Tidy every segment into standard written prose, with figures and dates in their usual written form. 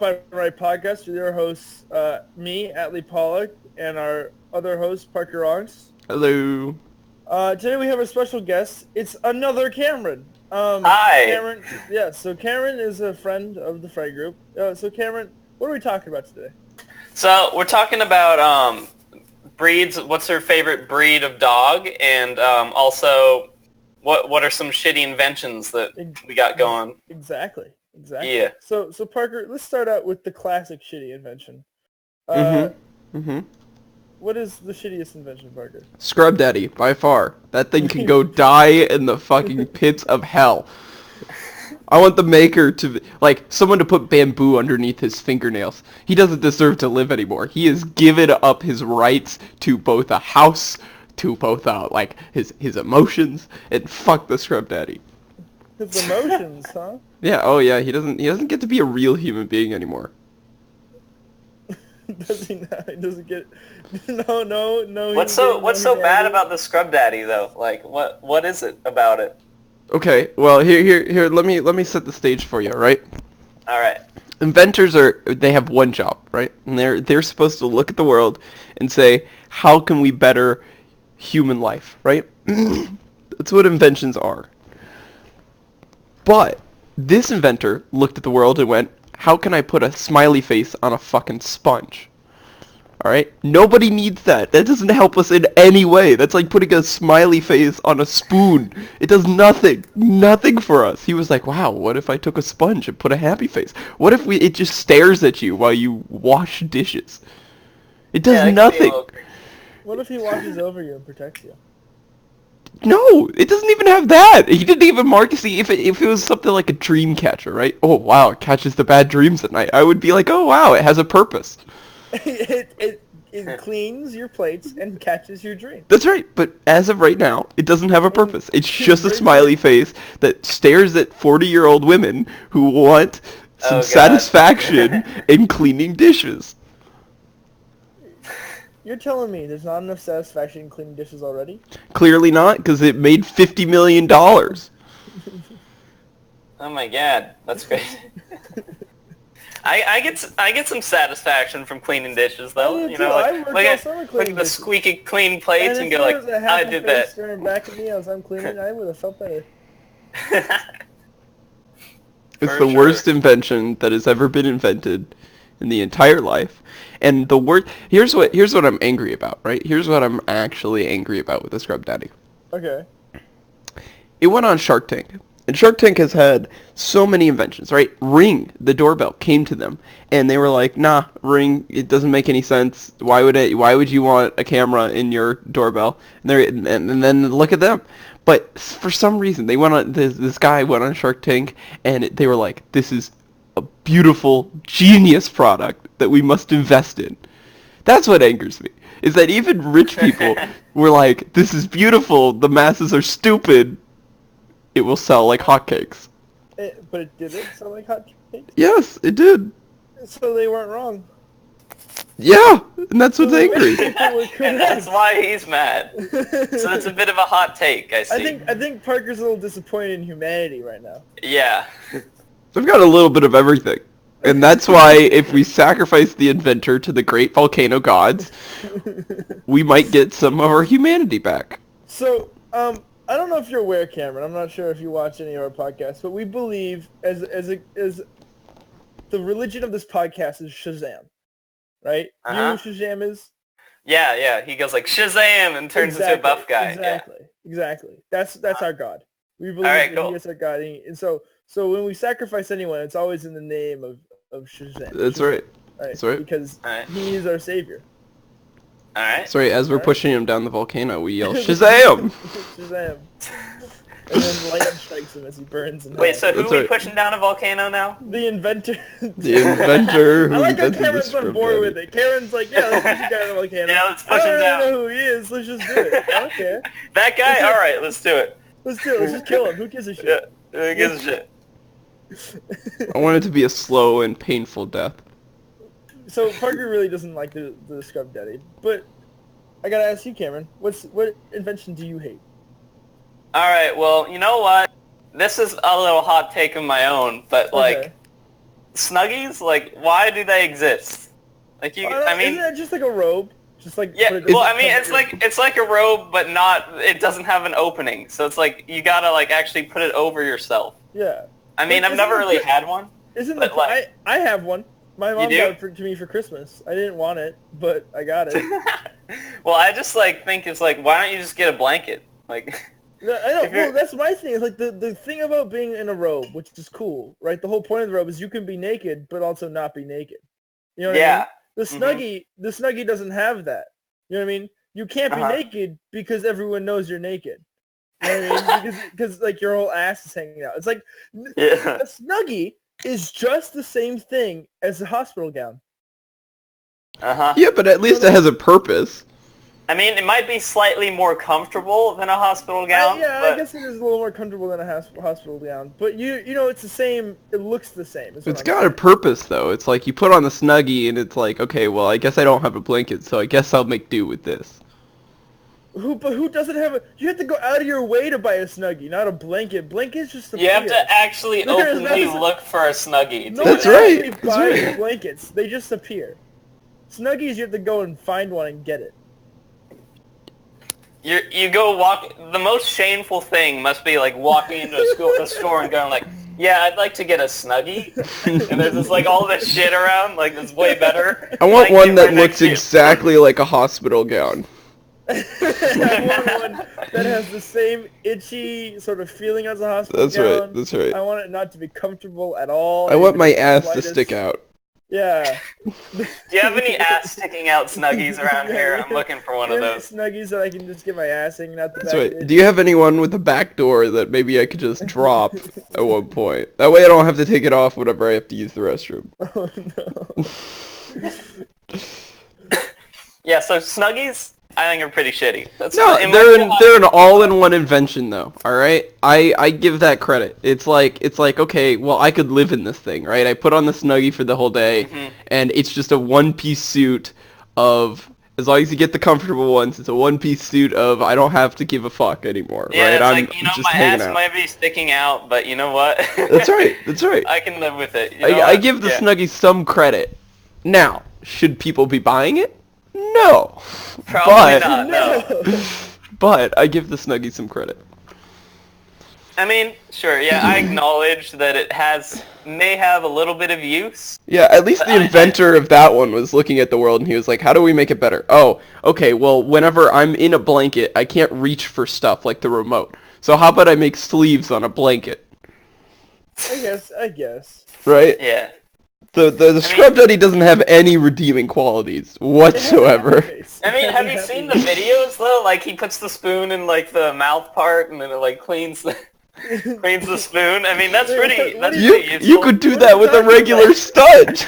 By Right Podcast with your hosts, me, Atlee Pollock, and our other host, Parker Ronks. Hello. Today we have a special guest. It's another Cameron. Hi. Cameron, yeah, so Cameron is a friend of the Fray group. So Cameron, what are we talking about today? So we're talking about breeds. What's her favorite breed of dog, and also what are some shitty inventions that we got going? Exactly. Yeah. So Parker, let's start out with the classic shitty invention. What is the shittiest invention, Parker? Scrub Daddy, by far. That thing can go die in the fucking pits of hell. I want the maker to, someone to put bamboo underneath his fingernails. He doesn't deserve to live anymore. He has given up his rights to both a house, to both, his emotions, and fuck the Scrub Daddy. His emotions, huh? Yeah, oh yeah, he doesn't get to be a real human being anymore. Does he not? He doesn't get... No. What's so bad about the Scrub Daddy, though? What is it about it? Okay, well, here, let me set the stage for you, right? Alright. Inventors they have one job, right? And they're supposed to look at the world and say, how can we better human life, right? That's what inventions are. But this inventor looked at the world and went, how can I put a smiley face on a fucking sponge? Alright? Nobody needs that. That doesn't help us in any way. That's like putting a smiley face on a spoon. It does nothing. Nothing for us. He was like, wow, what if I took a sponge and put a happy face? What if it just stares at you while you wash dishes? It does nothing. What if he watches over you and protects you? No, it doesn't even have that. He didn't even mark to see if it was something like a dream catcher, right? Oh, wow, it catches the bad dreams at night. I would be like, oh, wow, it has a purpose. It cleans your plates and catches your dreams. That's right, but as of right now, it doesn't have a purpose. It's just a smiley face that stares at 40-year-old women who want some satisfaction in cleaning dishes. You're telling me there's not enough satisfaction in cleaning dishes already? Clearly not, because it made $50 million. Oh my god, that's crazy. I get some satisfaction from cleaning dishes, though. You know, look at the squeaky clean plates and go like, I did that. Staring back at me as I'm cleaning, I would have felt better. It's the worst invention that has ever been invented in the entire life. And the word here's what I'm angry about, right? Here's what I'm actually angry about with the Scrub Daddy. Okay. It went on Shark Tank. And Shark Tank has had so many inventions, right? Ring, the doorbell, came to them. And they were like, nah, Ring, it doesn't make any sense. Why would you want a camera in your doorbell? And then look at them. But for some reason, they went on this guy went on Shark Tank, and they were like, this is a beautiful, genius product that we must invest in. That's what angers me, is that even rich people were like, this is beautiful, the masses are stupid, it will sell like hotcakes. But it didn't sell like hotcakes? Yes, it did. So they weren't wrong. Yeah, and that's what's angry. And that's why he's mad. So it's a bit of a hot take, I see. I think Parker's a little disappointed in humanity right now. Yeah. I've got a little bit of everything. And that's why if we sacrifice the inventor to the great volcano gods, we might get some of our humanity back. So, I don't know if you're aware, Cameron. I'm not sure if you watch any of our podcasts, but we believe as the religion of this podcast is Shazam, right? You know who Shazam is? Yeah. He goes like Shazam and turns into a buff guy. Exactly. That's our God. We believe he is our God, and so when we sacrifice anyone, it's always in the name of Shazam. That's right. That's right. Because he is our savior. Alright. Sorry, as we're pushing him down the volcano, we yell, Shazam! Shazam. And then lightning strikes him as he burns. Wait, so who are we pushing down a volcano now? The inventor. The inventor. I like how Karen's on board with it. Karen's like, yeah, let's push him down a volcano. Yeah, let's push him down. I don't know who he is. Let's just do it. I don't care. That guy? Alright, let's do it. Let's do it. Let's just kill him. Who gives a shit? Yeah, who gives a shit? I want it to be a slow and painful death. So Parker really doesn't like the Scrub Daddy, but I gotta ask you, Cameron, what invention do you hate? Alright, well, you know what? This is a little hot take of my own, but Snuggies, like, why do they exist? Like, I mean, isn't that just like a robe? Just like yeah. Well, I mean, it's like a robe, but it doesn't have an opening. So it's like you gotta like actually put it over yourself. Yeah. I mean, I've never really had one. I have one. My mom got it to me for Christmas. I didn't want it, but I got it. Well, I just like think it's like, why don't you just get a blanket? Like, I know. Well, that's my thing. It's like the thing about being in a robe, which is cool, right? The whole point of the robe is you can be naked, but also not be naked. You know what I mean? The Snuggie doesn't have that. You know what I mean? You can't be naked because everyone knows you're naked. You know what I mean? Because like your whole ass is hanging out. It's like a Snuggie is just the same thing as a hospital gown. Yeah, but at least it has a purpose. I mean, it might be slightly more comfortable than a hospital gown. I guess it is a little more comfortable than a hospital gown. But you know, it's the same. It looks the same. It's got a purpose, though. It's like you put on the Snuggie, and it's like, okay, well, I guess I don't have a blanket, so I guess I'll make do with this. But who doesn't have a... You have to go out of your way to buy a Snuggie, not a blanket. Blankets just appear. You have to actually openly look for a Snuggie. No one actually buys blankets. They just appear. Snuggies, you have to go and find one and get it. You go walk... The most shameful thing must be like walking into a store and going like, yeah, I'd like to get a Snuggie. And there's just like all this shit around, like it's way better. I want one that looks exactly like a hospital gown. I want one that has the same itchy sort of feeling as a hospital gown. That's right. I want it not to be comfortable at all. I want my ass to stick out. Yeah. Do you have any ass sticking out Snuggies around here? I'm looking for one of those. Snuggies that I can just get my ass hanging out the back. That's right. Do you have anyone with a back door that maybe I could just drop at one point? That way I don't have to take it off whenever I have to use the restroom. Oh, no. Yeah, so Snuggies, I think are pretty shitty. They're an all-in-one invention, though. All right, I give that credit. It's like okay, well, I could live in this thing, right? I put on the Snuggie for the whole day, and it's just a one-piece suit of. As long as you get the comfortable ones, it's a one-piece suit of I don't have to give a fuck anymore, right? It's like, just my ass might be sticking out, but you know what? That's right. I can live with it. I give the Snuggie some credit. Now, should people be buying it? No. Probably not, no. But I give the Snuggie some credit. I mean, sure, yeah, I acknowledge that it may have a little bit of use. Yeah, at least the inventor of that one was looking at the world and he was like, how do we make it better? Oh, okay, well, whenever I'm in a blanket, I can't reach for stuff like the remote. So how about I make sleeves on a blanket? I guess. Right? Yeah. The Scrub Daddy doesn't have any redeeming qualities whatsoever. I mean, have you seen the videos, though? Like, he puts the spoon in, like, the mouth part, and then it, like, cleans the spoon. I mean, that's pretty useful. You could do that with a regular sponge.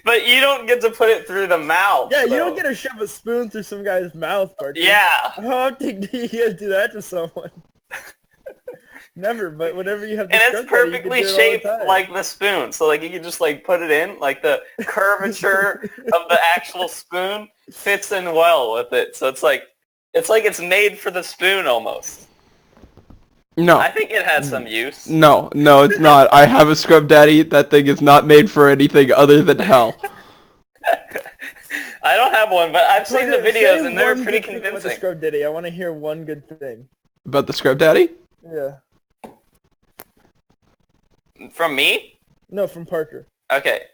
But you don't get to put it through the mouth. Yeah, you don't get to shove a spoon through some guy's mouth part. Yeah. How often do you guys do that to someone? Never, but whenever you have the and it's perfectly shaped like the spoon, so like you can just like put it in, like the curvature of the actual spoon fits in well with it. So it's like it's made for the spoon almost. No. I think it has some use. No, it's not. I have a Scrub Daddy. That thing is not made for anything other than hell. I don't have one, but I've seen the videos and they're pretty convincing. About the Scrub Daddy, I want to hear one good thing. About the Scrub Daddy? Yeah. From me? No, from Parker. Okay.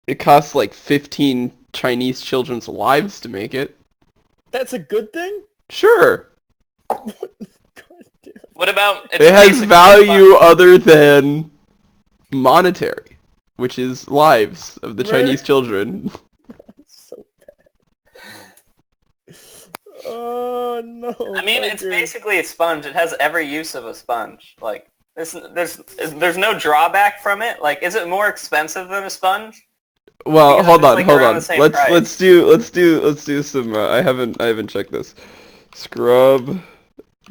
It costs like 15 Chinese children's lives to make it. That's a good thing? Sure. What about... It has value other than monetary, which is lives of the Chinese children. So bad. Oh, no. I mean, it's basically a sponge. It has every use of a sponge. Like... There's no drawback from it. Like, is it more expensive than a sponge? Well, hold on. Let's do some. I haven't checked this. Scrub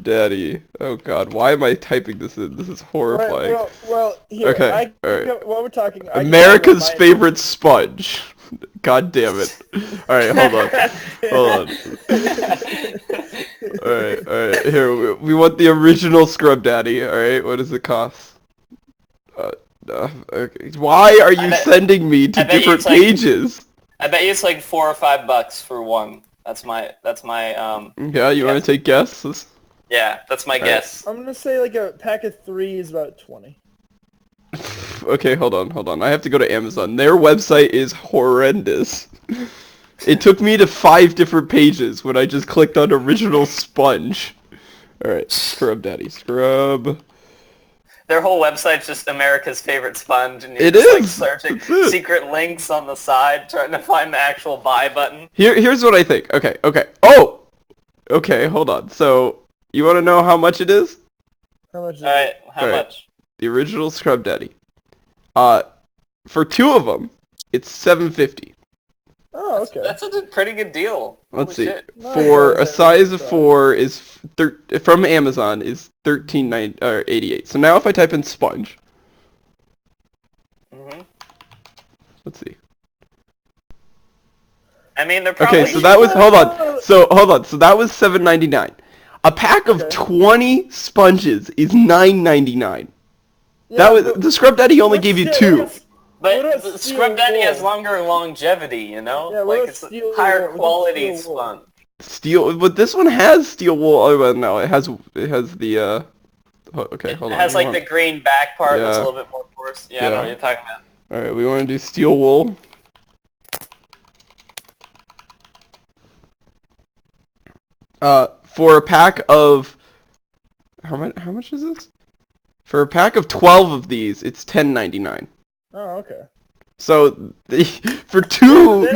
Daddy. Oh God, why am I typing this in? This is horrifying. Well, here. Okay, all right. While we're talking, America's favorite sponge. God damn it. All right, hold on. All right. Here, we want the original Scrub Daddy. All right, what does it cost? Okay. Why are you sending me to different pages? I bet you it's like $4 or $5 for one. That's my Yeah, you want to take guesses? Yeah, that's my guess. I'm gonna say like a pack of 3 is about 20. Okay, hold on. I have to go to Amazon. Their website is horrendous. It took me to 5 different pages when I just clicked on original sponge. Alright, Scrub Daddy. Scrub. Their whole website's just America's favorite sponge, and you're like searching secret links on the side, trying to find the actual buy button. Here's what I think. Okay. Oh! Okay, hold on. So, you want to know how much it is? How much is it? Alright, how much? The original Scrub Daddy. For 2 of them, it's $7.50. Oh, okay. That's a pretty good deal. Let's see. Shit. For a size of 4 is from Amazon is $13.88. So now if I type in sponge, let's see. I mean, they're probably... Okay, so that was hold on. So that was $7.99. A pack of 20 sponges is $9.99. Yeah, that was the Scrub Daddy only gave you 2. But the Scrub Daddy has longer longevity, you know? Yeah, like, it's a higher quality sponge. Steel, but this one has steel wool. Oh, well, no, it has the, okay, hold on. It has, like, the green back part that's a little bit more porous. Yeah, I know what you're talking about. Alright, we want to do steel wool. For a pack of... How much is this? For a pack of 12 of these, it's $10.99. Oh, okay. So, for two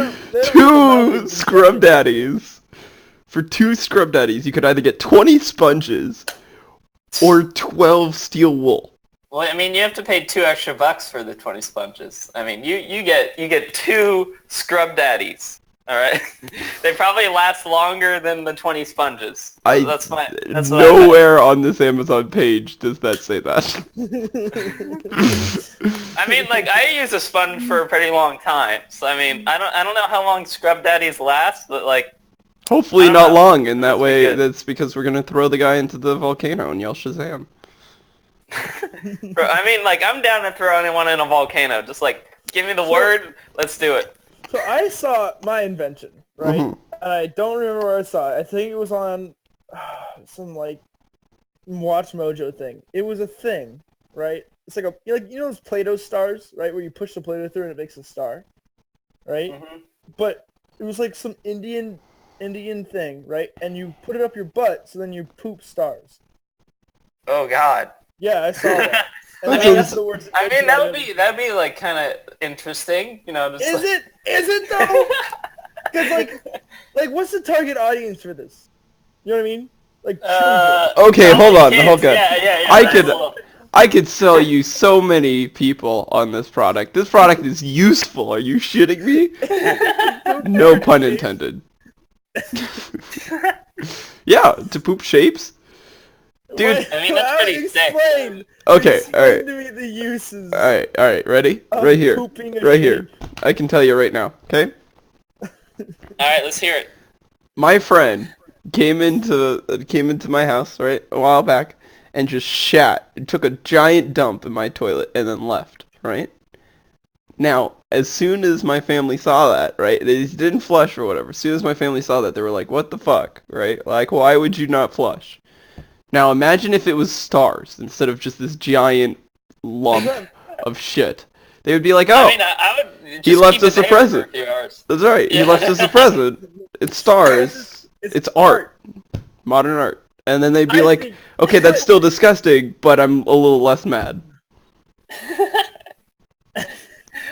Scrub Daddies, you could either get 20 sponges or 12 steel wool. Well, I mean, you have to pay $2 extra for the 20 sponges. I mean, you get 2 Scrub Daddies. All right, they probably last longer than the 20 sponges. That's nowhere on this Amazon page does that say that. I mean, like, I use a sponge for a pretty long time, so I mean, I don't know how long Scrub Daddies last, but like, hopefully not long. And that way, that's because we're gonna throw the guy into the volcano and yell Shazam. Bro, I mean, like, I'm down to throw anyone in a volcano. Just like, give me the word, let's do it. So I saw my invention, right? And I don't remember where I saw it. I think it was on some like Watch Mojo thing. It was a thing, right? It's like you know those Play-Doh stars, right? Where you push the Play-Doh through and it makes a star, right? But it was like some Indian thing, right? And you put it up your butt, so then you poop stars. Oh God. Yeah, I saw that. I mean, that'd be like kind of interesting, you know. Just Is it though? Because like, what's the target audience for this? You know what I mean? Like, okay, hold on. Yeah. I could sell you so many people on this product. This product is useful. Are you shitting me? No pun intended. Yeah, to poop shapes. Dude, I mean, that's pretty sick. Okay, explain to me the uses. All right, ready? Right here. I can tell you right now, okay? All right, let's hear it. My friend came into my house, right, a while back, and just took a giant dump in my toilet and then left, right? Now, as soon as my family saw that, right, they didn't flush or whatever. As soon as my family saw that, they were like, "What the fuck?" Right? Like, why would you not flush? Now imagine if it was stars instead of just this giant lump of shit. They would be like, "Oh, I mean, I would just he left us a present." That's right. He left us a present. It's stars. It's art. Modern art. And then they'd be like, "Okay, that's still disgusting, but I'm a little less mad."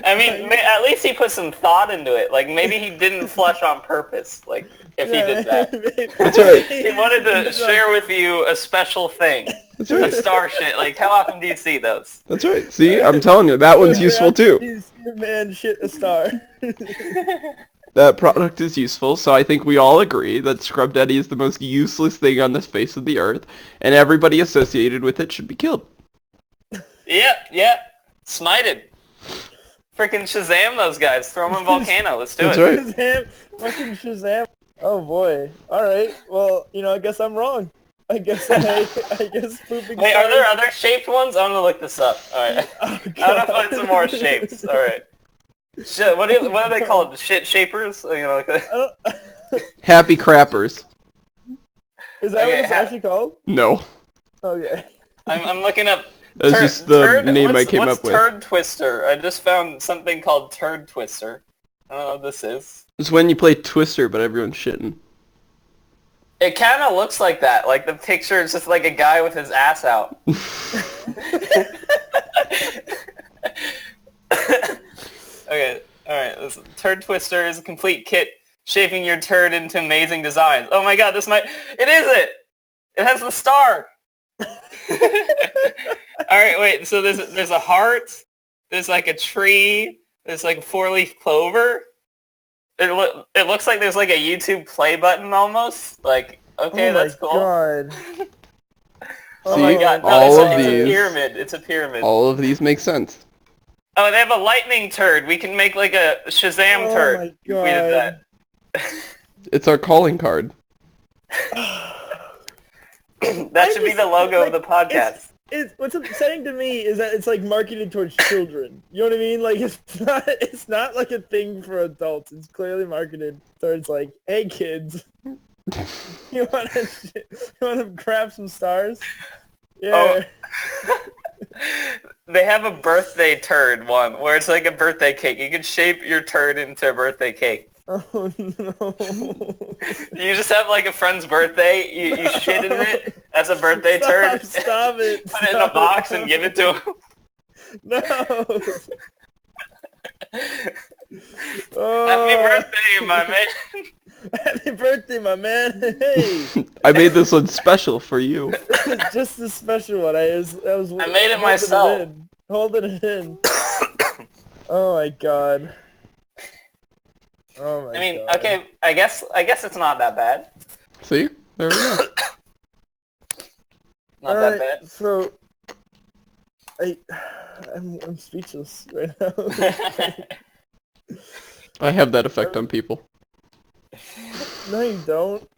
I mean, at least he put some thought into it. Like, maybe he didn't flush on purpose, like, if he did that. That's right. He wanted to share with you a special thing. That's right. A star shit. Like, how often do you see those? That's right. See, I'm telling you, that one's useful too. Man, shit a star. That product is useful, so I think we all agree that Scrub Daddy is the most useless thing on the face of the earth, and everybody associated with it should be killed. Yeah. Smited. Freaking Shazam those guys. Throw them in a volcano. Let's do it. Right. Shazam. Fucking Shazam. Oh boy. Alright. Well, I guess I'm wrong. I guess pooping. Wait, are there other shaped ones? I'm gonna look this up. All right. Oh, I'm gonna find some more shapes. All right. Shit, what do they call it? The shit shapers? You know, like that. Happy crappers. Is that what it's actually called? No. Okay. I'm looking up. That's just the name I came up with. What's turd twister? I just found something called turd twister. I don't know what this is. It's when you play Twister, but everyone's shitting. It kind of looks like that. Like the picture is just like a guy with his ass out. Okay, alright. This turd twister is a complete kit shaping your turd into amazing designs. Oh my god, it is it! It has the star! Alright, wait, so there's a heart, there's like a tree, there's like a 4-leaf clover. It looks like there's like a YouTube play button almost. Like, okay, that's cool. God. Oh my god, no, it's a pyramid. It's a pyramid. All of these make sense. Oh, they have a lightning turd. We can make like a Shazam turd. Oh my god. We did that. It's our calling card. That should be the logo of the podcast. What's upsetting to me is that it's like marketed towards children. You know what I mean? Like it's not like a thing for adults. It's clearly marketed towards like, hey kids, you want to grab some stars? Yeah. Oh. They have a birthday turd one where it's like a birthday cake. You can shape your turd into a birthday cake. Oh no. You just have like a friend's birthday, you shit in it as a birthday turd. Stop it. Put it in a box and give it to him. No. Happy birthday, my man. Happy birthday, my man. Hey. I made this one special for you. Just a special one. I made it myself. Holding it in. Oh my god. Oh my god. I mean, okay, I guess it's not that bad. See? There we go. Not that bad. So, I'm speechless right now. I have that effect on people. No, you don't.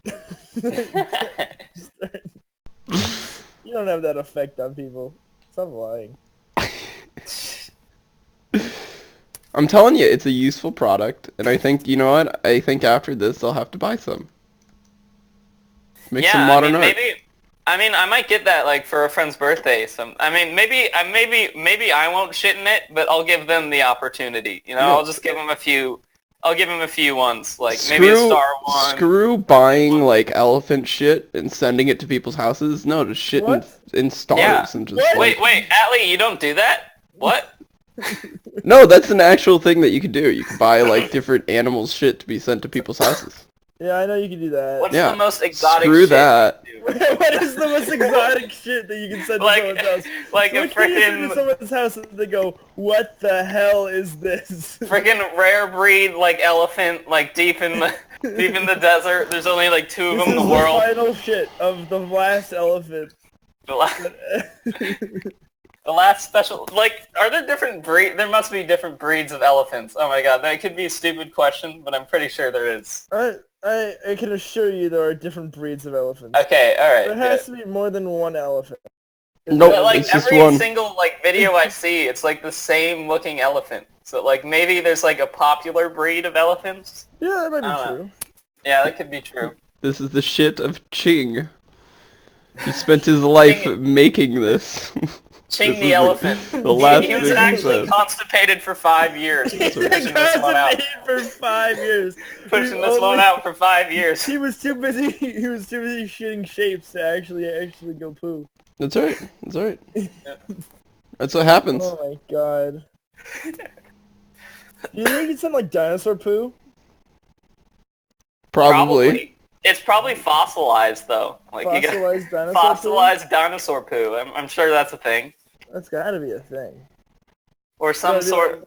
You don't have that effect on people. Stop lying. I'm telling you, it's a useful product, and I think, you know what? I think after this, I'll have to buy some. Make some modern art. I might get that like for a friend's birthday. Maybe I won't shit in it, but I'll give them the opportunity. You know, yeah. I'll just give them a few. I'll give them a few ones, like maybe a star one. Screw buying like elephant shit and sending it to people's houses. No, just shit in stars and just. What? Wait, Atlee, you don't do that? What? No, that's an actual thing that you could do. You could buy like different animals' shit to be sent to people's houses. Yeah, I know you can do that. What's the most exotic Screw shit that. What is the most exotic shit that you can send to someone's house? Like a freaking... to someone's house and they go, what the hell is this? Freaking rare breed, like elephant, like deep in the desert. There's only like 2 of them in the world. The final shit of the last elephant. The last special, like, are there different breed? There must be different breeds of elephants. Oh my god, that could be a stupid question, but I'm pretty sure there is. I can assure you there are different breeds of elephants. Okay, alright. There has to be more than one elephant. Nope, like, it's just every one. single, like, video I see, it's like the same looking elephant. So, like, maybe there's, like, a popular breed of elephants? Yeah, that might be true. Yeah, that could be true. This is the shit of Ching. He spent his life making this. Ching the elephant. The last he was actually constipated for 5 years. Pushing this one out. For 5 years. Pushing this one out for 5 years. He was too busy. He was too busy shitting shapes to actually go poo. That's right. That's right. That's what happens. Oh my god. Do you think it's something like dinosaur poo? Probably. It's probably fossilized though. Like fossilized dinosaur poo. I'm sure that's a thing. That's gotta be a thing. Or some sort.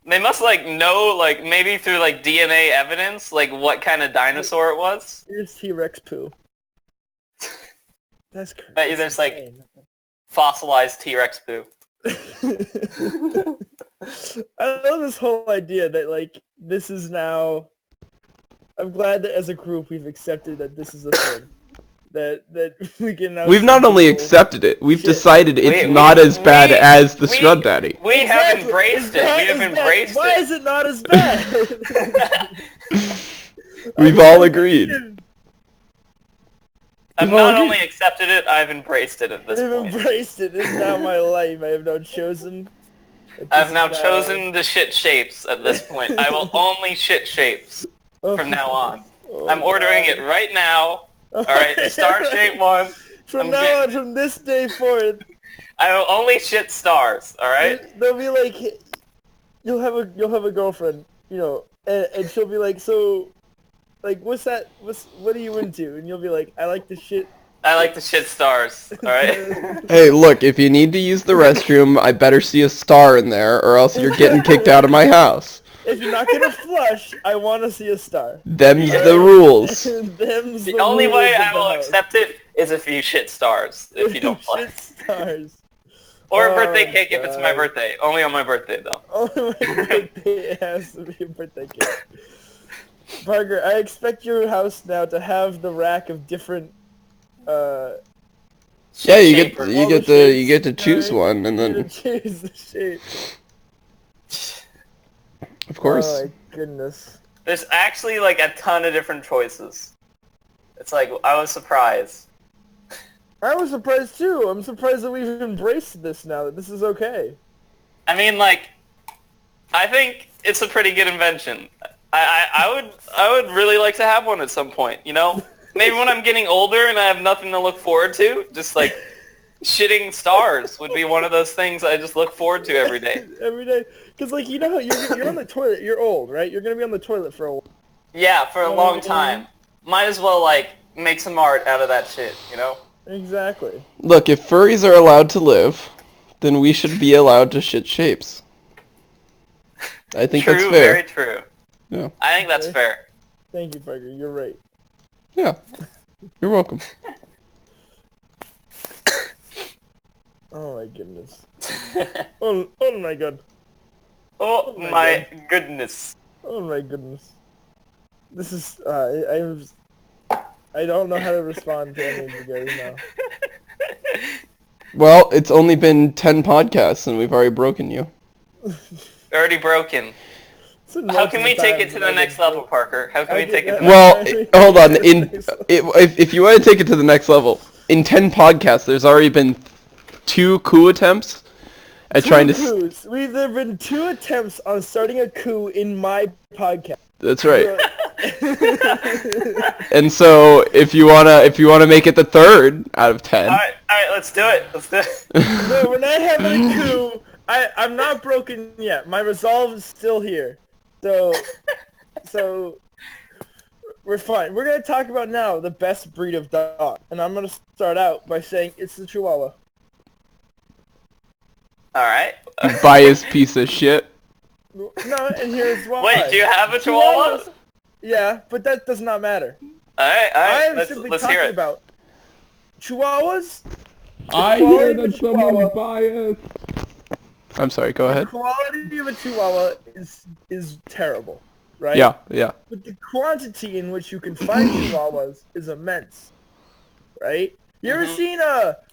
They must like know, like maybe through like DNA evidence, like what kind of dinosaur it was. Here's T-Rex poo. That's crazy. Bet you there's like fossilized T-Rex poo. I love this whole idea that like this is now. I'm glad that as a group we've accepted that this is a thing. that we can now. We've not only accepted it, we've decided it's not as bad as the Scrub Daddy. We have embraced it. We have embraced it. Why is it not as bad? We've all agreed. I've not only accepted it, I've embraced it at this point. I've embraced it. It's now my life. I have now chosen. I've now chosen the shit shapes at this point. I will only shit shapes from now on. I'm ordering it right now. Alright, star shape one. From now on, from this day forth. I will only shit stars, alright? They'll be like, you'll have a girlfriend, you know, and she'll be like, so, like, what are you into? And you'll be like, I like the shit. I like the shit stars, alright? Hey, look, if you need to use the restroom, I better see a star in there, or else you're getting kicked out of my house. If you're not gonna flush, I want to see a star. Them's the rules. The only way I will accept it is if you shit stars, if you don't flush. Shit stars. Or a birthday cake if it's my birthday. Only on my birthday, though. Only my birthday, it has to be a birthday cake. Parker, I expect your house now to have the rack of different, Yeah, you get to choose one, and then choose the shape. Of course. Oh my goodness. There's actually like a ton of different choices. It's like, I was surprised. I was surprised too. I'm surprised that we've embraced this now, that this is okay. I mean, like, I think it's a pretty good invention. I would really like to have one at some point, you know? Maybe when I'm getting older and I have nothing to look forward to, just like shitting stars would be one of those things I just look forward to every day. Every day. Because, like, you know how you're on the toilet, you're old, right? You're going to be on the toilet for a while. Yeah, for a long time. Might as well, like, make some art out of that shit, you know? Exactly. Look, if furries are allowed to live, then we should be allowed to shit shapes. I think that's fair. Very true. Yeah. I think that's fair. Thank you, Parker. You're right. Yeah. You're welcome. Oh my goodness. oh my god. Oh my goodness. Oh my goodness. This is, I don't know how to respond to any of you guys now. Well, it's only been 10 podcasts and we've already broken you. Already broken. How can we take it to the next level, Parker? How can we take it to the next level? Well, hold on. If you want to take it to the next level, in 10 podcasts, there's already been 2 coup attempts at trying to... There have been 2 attempts on starting a coup in my podcast. That's right. And so, if you wanna make it the 3rd out of 10. All right, let's do it. No, we're not having a coup. I'm not broken yet. My resolve is still here. So we're fine. We're gonna talk about now the best breed of dog, and I'm gonna start out by saying it's the Chihuahua. All right. Biased piece of shit. No, and here's why. Wait, do you have a Chihuahua? Yeah, but that does not matter. All right. I'm simply let's talking hear it. About Chihuahuas. I hear that someone's biased. I'm sorry, go ahead. The quality of a Chihuahua is terrible, right? Yeah. But the quantity in which you can find Chihuahuas is immense, right? You ever seen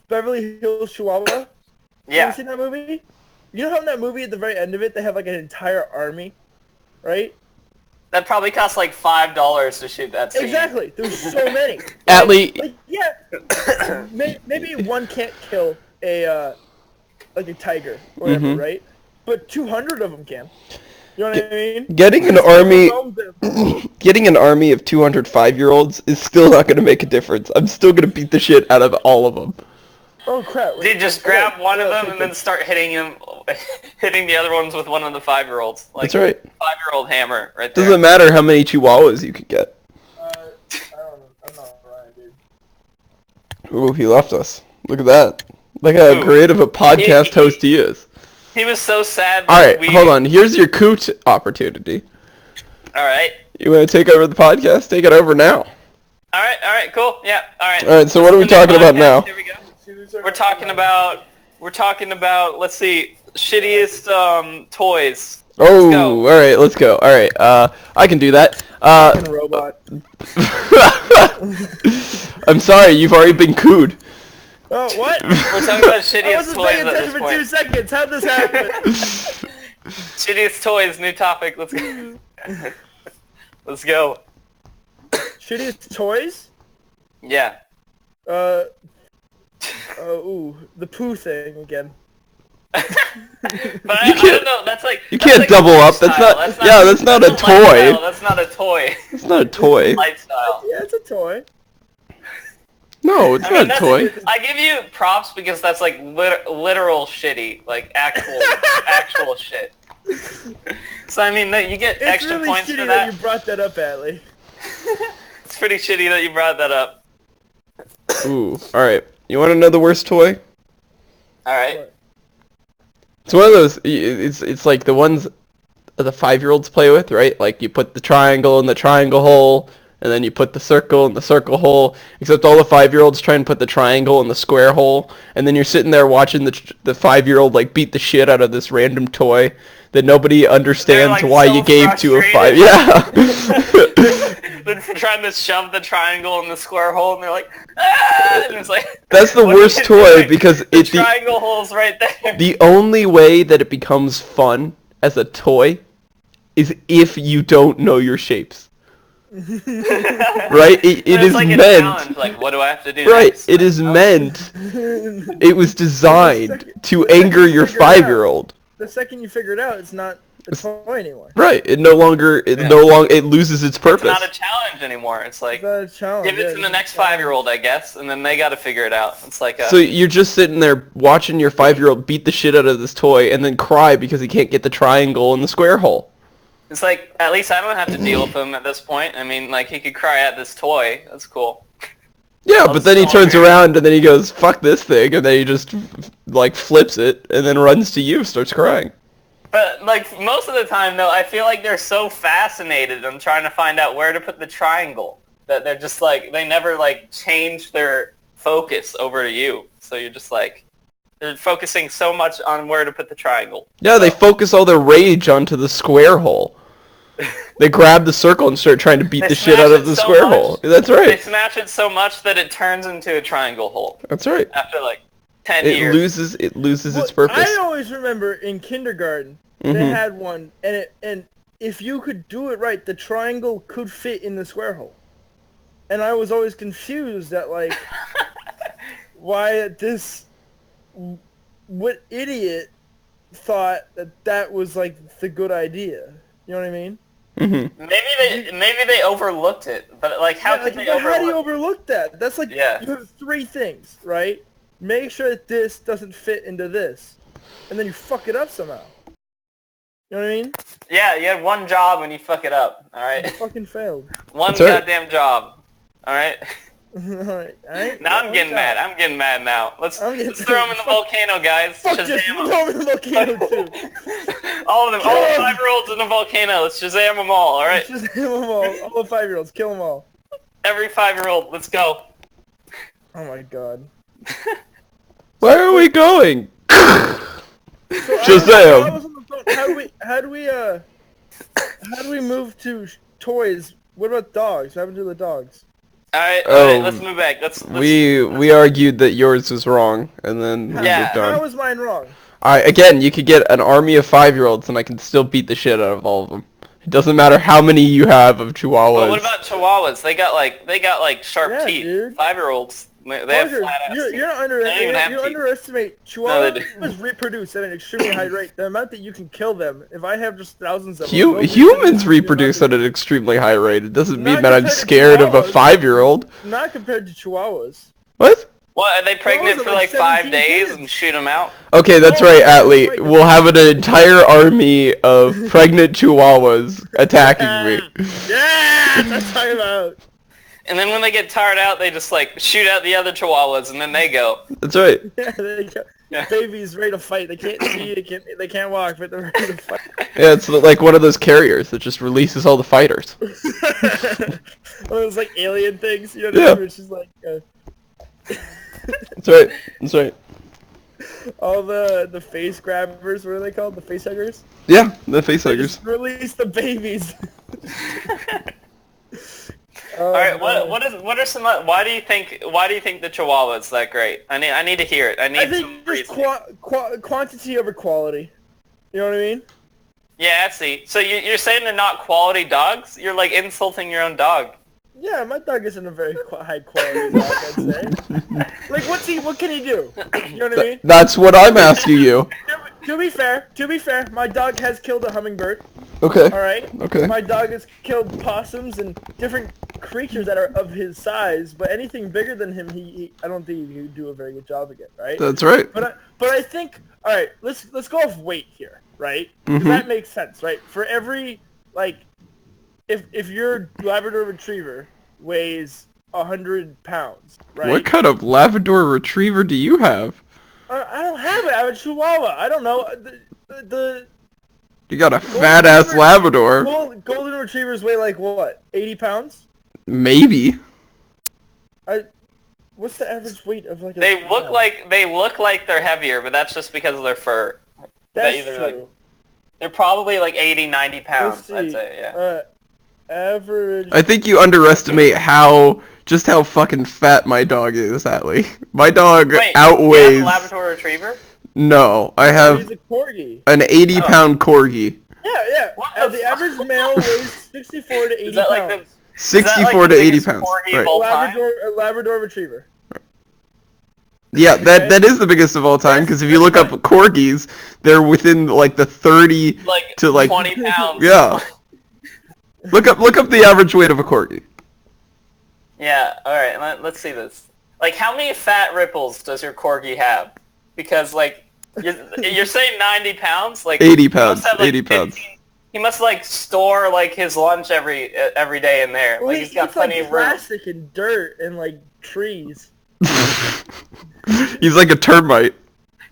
Beverly Hills Chihuahua? Yeah. You ever seen that movie? You know how in that movie at the very end of it they have like an entire army, right? That probably costs like $5 to shoot that scene. Exactly. There's so many. Atlee. Like, yeah. Maybe one can't kill a tiger or whatever, right? But 200 of them can. You know what I mean? Getting an army of 205-year-olds is still not going to make a difference. I'm still going to beat the shit out of all of them. Oh crap! Dude, just grab one of them and then start hitting the other ones with one of the 5-year-olds. Like, that's right. 5-year-old hammer right there. Doesn't matter how many Chihuahuas you could get. I'm not right, dude. Ooh, he left us. Look at that. Look how great of a podcast host he is. He was so sad that Alright, hold on. Here's your coot opportunity. Alright. You want to take over the podcast? Take it over now. Alright, cool. Yeah, alright. Alright, so what are we talking about now? Here we go. We're talking about, let's see, shittiest toys Oh, all right, let's go. All right, I can do that. Fucking robot. I'm sorry, you've already been cooed. Oh, what? We're talking about shittiest I wasn't toys paying at this attention for point. 2 seconds. How'd this happen? Shittiest toys, new topic. Let's go. Let's go. Shittiest toys? Yeah. Ooh, the poo thing again. But I don't know. That's like You that's can't like double up. lifestyle. That's not. Yeah, that's not a toy. Lifestyle. That's not a toy. It's not a toy. Lifestyle. Yeah, it's a toy. No, it's not a toy. I give you props because that's like literal shitty, like actual shit. So I mean, you get It's extra really points shitty for that that. you brought that up, Atlee. It's pretty shitty that you brought that up. Ooh, all right. You want to know the worst toy? All right. It's one of those. It's like the ones that the 5-year-olds play with, right? Like you put the triangle in the triangle hole, and then you put the circle in the circle hole. Except all the 5-year-olds try and put the triangle in the square hole, and then you're sitting there watching the 5-year-old like beat the shit out of this random toy that nobody understands like, why so you gave to a 5. frustrated. Yeah. They're trying to shove the triangle in the square hole, and they're like, ah! And it's like, That's the what are worst you toy doing? because the triangle hole's right there. The only way that it becomes fun as a toy is if you don't know your shapes. Right? It is like meant. A challenge. Like, what do I have to do? Right. Next? It is meant. It was designed to anger your 5-year-old. The second you figure it out, it's not a toy anymore. Right. It no longer. It loses its purpose. It's not a challenge anymore. It's like, It's not a challenge. give it to the next 5-year-old, I guess, and then they got to figure it out. It's like So you're just sitting there watching your 5-year-old beat the shit out of this toy and then cry because he can't get the triangle in the square hole. It's like, at least I don't have to deal with him at this point. I mean, like, he could cry at this toy. That's cool. Yeah, but then he turns around and then he goes, fuck this thing, and then he just, like, flips it and then runs to you, starts crying. But, like, most of the time, though, I feel like they're so fascinated in trying to find out where to put the triangle that they're just, like, they never, like, change their focus over to you. So you're just, like, they're focusing so much on where to put the triangle. Yeah, they focus all their rage onto the square hole. They grab the circle and start trying to beat the shit out of the square hole. That's right. They smash it so much that it turns into a triangle hole. That's right. After like 10 years. It loses its purpose. I always remember in kindergarten they had one, and if you could do it right, the triangle could fit in the square hole. And I was always confused at like why what idiot thought that was like the good idea. You know what I mean? Mm-hmm. Maybe they overlooked it, but like how could they overlook? How do you overlook that? That's like you have 3 things, right? Make sure that this doesn't fit into this, and then you fuck it up somehow. You know what I mean? Yeah, you had one job and you fuck it up. All right. You fucking failed. One goddamn job. All right. Alright. Now I'm getting mad. I'm getting mad now. Let's throw him in the volcano, guys. Fuck just throw him in the volcano too. All of them. All the 5-year-olds in the volcano. Let's Shazam them all. All right. Shazam them all. All the 5-year-olds. Kill them all. Every 5-year-old. Let's go. Oh my god. Where are we going? Shazam. How do we move to toys? What about dogs? What happened to the dogs? All right, let's move back. We argued that yours was wrong, and then we moved on. How was mine wrong? Again, you could get an army of 5-year-olds, and I can still beat the shit out of all of them. It doesn't matter how many you have of Chihuahuas. But what about Chihuahuas? They got like sharp teeth. Dude. 5-year-olds. They have flat ass teeth. You underestimate Chihuahuas reproduce at an extremely high rate. The amount that you can kill them, if I have just thousands of them. Humans reproduce at an extremely high rate. It doesn't mean that I'm scared of a 5-year-old. Not compared to Chihuahuas. What? What, are they pregnant for like 5 days and shoot them out? Okay, that's right, Atlee. We'll have an entire army of pregnant Chihuahuas attacking me. Yeah, that's what I'm talking about. And then when they get tired out, they just like shoot out the other Chihuahuas, and then they go. That's right. Yeah, they go. Babies ready to fight. They can't see. They can't walk, but they're ready to fight. Yeah, it's like one of those carriers that just releases all the fighters. One of those like alien things. You know what I mean? It's just like. That's right. That's right. all the face grabbers, what are they called? The face huggers? Yeah, the face They huggers. just release the babies. All right, what are some? Why do you think the Chihuahua is that great? I need to hear it. I think just quantity over quality. You know what I mean? Yeah, see. So you're saying they're not quality dogs? You're like insulting your own dog. Yeah, my dog isn't a very high quality dog, I'd say. Like, what can he do? You know what I mean? That's what I'm asking you. To be fair, my dog has killed a hummingbird. Okay. All right. Okay. My dog has killed possums and different creatures that are of his size, but anything bigger than him, I don't think he would do a very good job again, right? That's right. But I think, all right, let's go off weight here, right? 'Cause that makes sense, right? For every if your Labrador Retriever weighs 100 pounds, right? What kind of Labrador Retriever do you have? I don't have it. I have a Chihuahua. I don't know. You got a fat-ass Labrador. Golden Retrievers weigh like what? 80 pounds? Maybe. What's the average weight of like a... They look like they're heavier, but that's just because of their fur. That's true. They're probably like 80, 90 pounds, I'd say, yeah. Average... I think you underestimate just how fucking fat my dog is, Atlee. My dog outweighs... You have a Labrador Retriever? No, I have He's a corgi. an 80-pound corgi. Yeah. The average male weighs 64 to 80 pounds. 64 to 80 pounds. Right. A Labrador Retriever. Yeah, that is the biggest of all time, because if you look up corgis, they're within like the 30 to like 20 pounds. Yeah. Look up the average weight of a corgi. Yeah, alright, let's see this. Like, how many fat ripples does your corgi have? Because, like, you're saying 90 pounds? Like 80 pounds. Have, like, 80 pounds. He must, like, store, like, his lunch every day in there. Like, he's got plenty of room. Plastic and dirt and, like, trees. He's like a termite.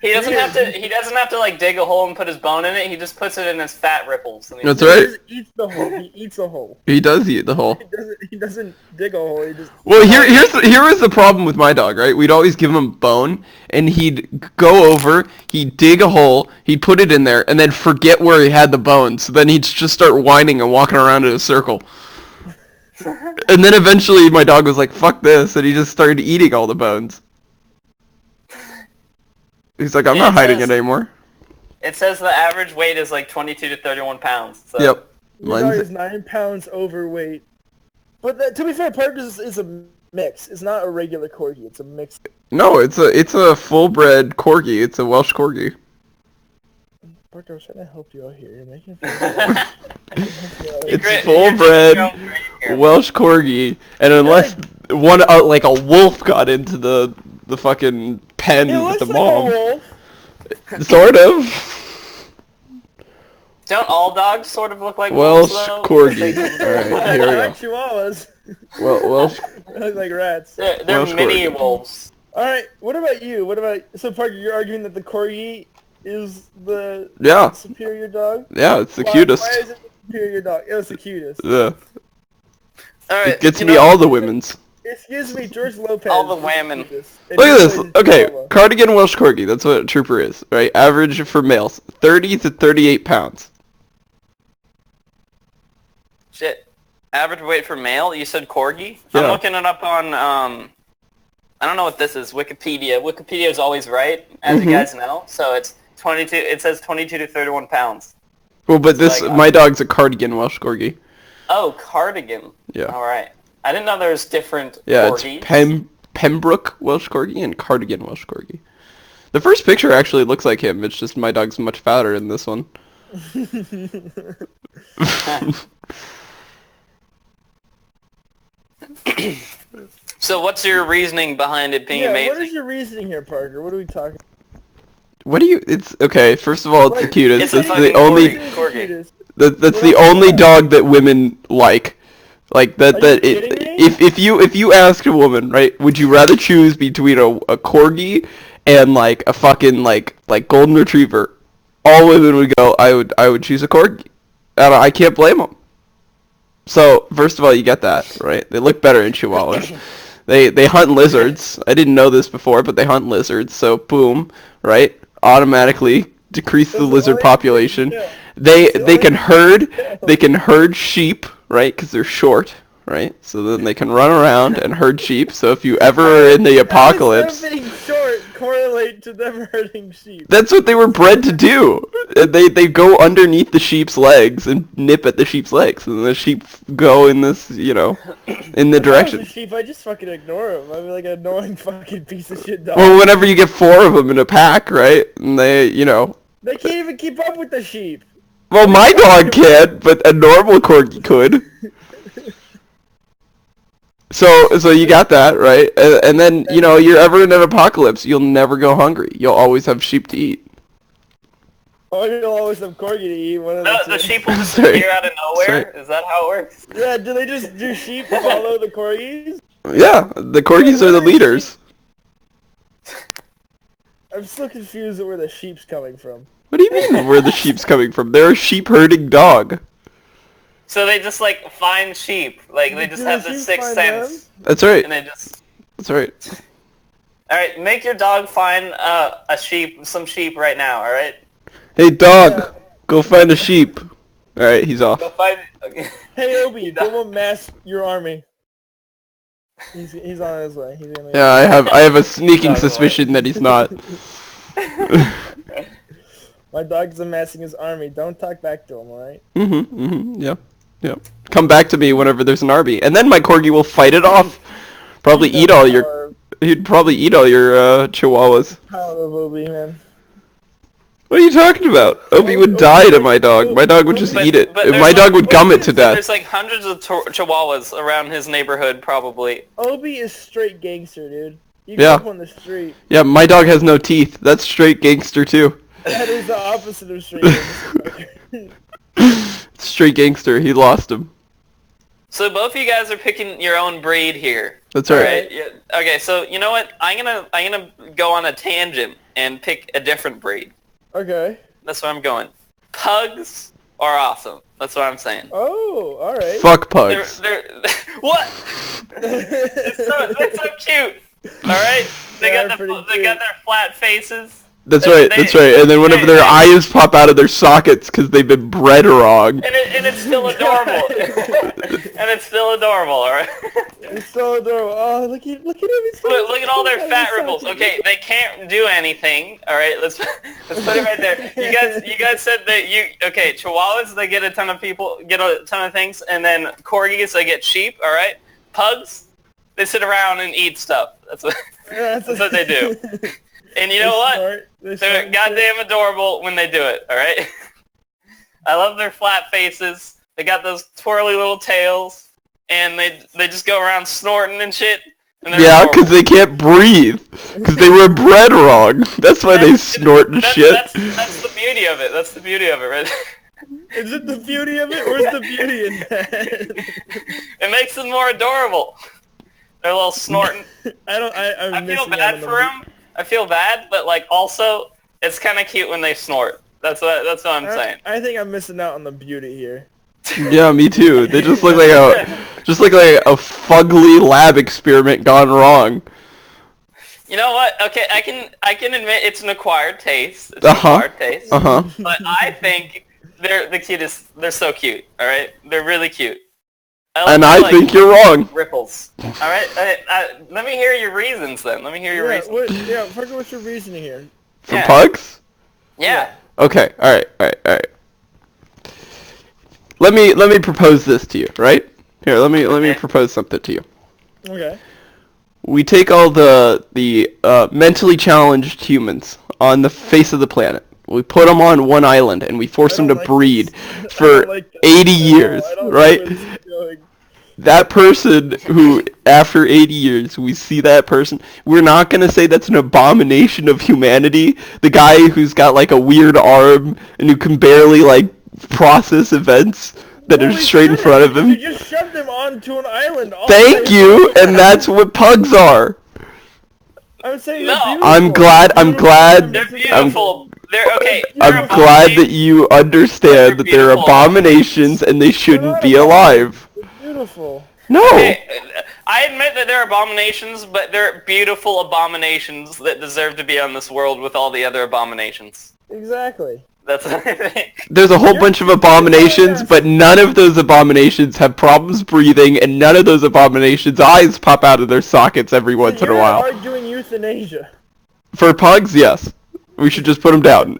He doesn't have to like dig a hole and put his bone in it. He just puts it in his fat ripples. That's right. He just eats the hole. He eats the hole. He does eat the hole. He doesn't dig a hole. He just... Well, here was the problem with my dog, right? We'd always give him a bone, and he'd go over, he'd dig a hole, he'd put it in there, and then forget where he had the bone. So then he'd just start whining and walking around in a circle. And then eventually my dog was like, fuck this, and he just started eating all the bones. He's like, I'm not hiding it anymore. It says the average weight is like 22 to 31 pounds. So. Yep. My dog is 9 pounds overweight. But to be fair, Parker's is a mix. It's not a regular corgi. It's a mix. No, it's a full-bred corgi. It's a Welsh corgi. Parker, I was trying to help you out here. You're making It's full-bred Welsh corgi, and unless one like a wolf got into the fucking pen with the mom, sort of. Don't all dogs sort of look like Welsh wolves, though? corgi? All right, here we go. Chihuahuas. Welsh. They look like rats. They're Welsh mini corgi. wolves. All right. What about you? So Parker, you're arguing that the corgi is the superior dog? Yeah, it's the cutest. Why is it the superior dog? It was the cutest. Yeah. All right, It gets me all the women's. Excuse me, George Lopez. All the women. Look at this. Okay, cardigan Welsh corgi. That's what a trooper is, right? Average for males, 30 to 38 pounds. Shit. Average weight for male? You said corgi? Yeah. I'm looking it up on, I don't know what this is, Wikipedia. Wikipedia is always right, as you guys know. So it's 22, it says 22 to 31 pounds. Well, but my dog's a cardigan Welsh corgi. Oh, cardigan. Yeah. Alright. I didn't know there was different Yeah, corgis. it's Pembroke Welsh corgi and cardigan Welsh corgi. The first picture actually looks like him. It's just my dog's much fatter in this one. So what's your reasoning behind it being amazing? What is your reasoning here, Parker? What are we talking about? What do you? It's okay. First of all, it's the cutest. It's It's the only. corgi. That's the only dog that women like. Like that. If you asked a woman, right, would you rather choose between a corgi and like a fucking like golden retriever? All women would go, I would choose a corgi. And I can't blame them. So first of all, you get that right. They look better in Chihuahuas. They hunt lizards. I didn't know this before, but they hunt lizards. So boom, right? automatically decrease the lizard population. Yeah. They can herd sheep, right? Because they're short, right? So then they can run around and herd sheep. So if you ever are in the apocalypse, How does them being short correlate to them herding sheep? that's what they were bred to do. They go underneath the sheep's legs and nip at the sheep's legs, and the sheep go in this, in the If I was a direction. sheep, I just fucking ignore them. I'd be like an annoying fucking piece of shit dog. Well, whenever you get 4 of them in a pack, right? And they They can't even keep up with the sheep. Well, my dog can't, but a normal corgi could. So you got that, right? And then, you're ever in an apocalypse, you'll never go hungry. You'll always have sheep to eat. Oh, you'll always have corgi to eat. One of The sheep will just appear out of nowhere? Is that how it works? Yeah, do sheep follow the corgis? Yeah, the corgis are the leaders. I'm still confused at where the sheep's coming from. What do you mean, where the sheep's coming from? They're a sheep-herding dog. So they just, find sheep. They just have the sixth sense. That's right. And they just... That's right. Alright, make your dog find some sheep right now, alright? Hey, dog, go find a sheep. Alright, he's off. Go find... Okay. Hey, Obi, go mass your army. He's on his way. He's gonna Yeah, I have a sneaking suspicion that he's not. My dog's amassing his army. Don't talk back to him, alright? Yeah. Come back to me whenever there's an army, and then my corgi will fight it off. Probably eat all your. He'd probably eat all your chihuahuas. Power of Obi, man. What are you talking about? Obi would die to my dog. My dog would just eat it. My dog would gum it to death. There's hundreds of chihuahuas around his neighborhood, probably. Obi is straight gangster, dude. You Yeah. grew up on the street. Yeah, my dog has no teeth. That's straight gangster too. That is the opposite of straight gangster. Straight gangster. He lost him. So both of you guys are picking your own breed here. That's right. Alright? Yeah. Okay, so you know what? I'm gonna go on a tangent and pick a different breed. Okay. That's where I'm going. Pugs are awesome. That's what I'm saying. Oh, alright. Fuck pugs. They're what? They're so cute. Alright? They got their flat faces. That's right. And then whenever their eyes pop out of their sockets because they've been bred wrong. And it's still adorable. All right. It's so adorable. Oh, look at him. Look at all their fat ripples. Okay, they can't do anything. All right, let's put it right there. You guys said that Chihuahuas, they get a ton of things, and then corgis, they get sheep. All right, pugs, they sit around and eat stuff. That's what they do. And you know what? They're goddamn adorable when they do it, alright? I love their flat faces. They got those twirly little tails. And they just go around snorting and shit. And yeah, because they can't breathe. Because they were bred wrong. That's why they snort and shit. That's the beauty of it. That's the beauty of it, right? Is it the beauty of it? Where's the beauty in that? It makes them more adorable. They're a little snorting. I feel bad for them. I feel bad, but also it's kind of cute when they snort. That's what I'm saying. I think I'm missing out on the beauty here. Yeah, me too. They just look like a fugly lab experiment gone wrong. You know what? Okay, I can admit it's an acquired taste. It's an acquired taste. But I think they're the cutest. They're so cute. All right, they're really cute. I think you're wrong. Ripples. All right. Let me hear your reasons then. Let me hear your reasons. What's your reasoning here? For pugs? Yeah. Okay. All right. Let me propose this to you, right? Here, let me propose something to you. Okay. We take all the mentally challenged humans on the face of the planet. We put them on one island and we force them to breed for 80 years, right? That person who, after 80 years, we see that person, we're not going to say that's an abomination of humanity. The guy who's got a weird arm and who can barely process events that are straight in front of him. You just shoved him onto an island. Thank you, and that's what pugs are. I would say I'm glad. They're beautiful. They're okay. I'm glad that you understand that they're abominations and they shouldn't be alive. Beautiful. No. Okay. I admit that they're abominations, but they're beautiful abominations that deserve to be on this world with all the other abominations. Exactly. That's what I think. There's a whole bunch of abominations, but none of those abominations have problems breathing, and none of those abominations' eyes pop out of their sockets every once in a while. You're arguing euthanasia. For pugs, yes. We should just put them down.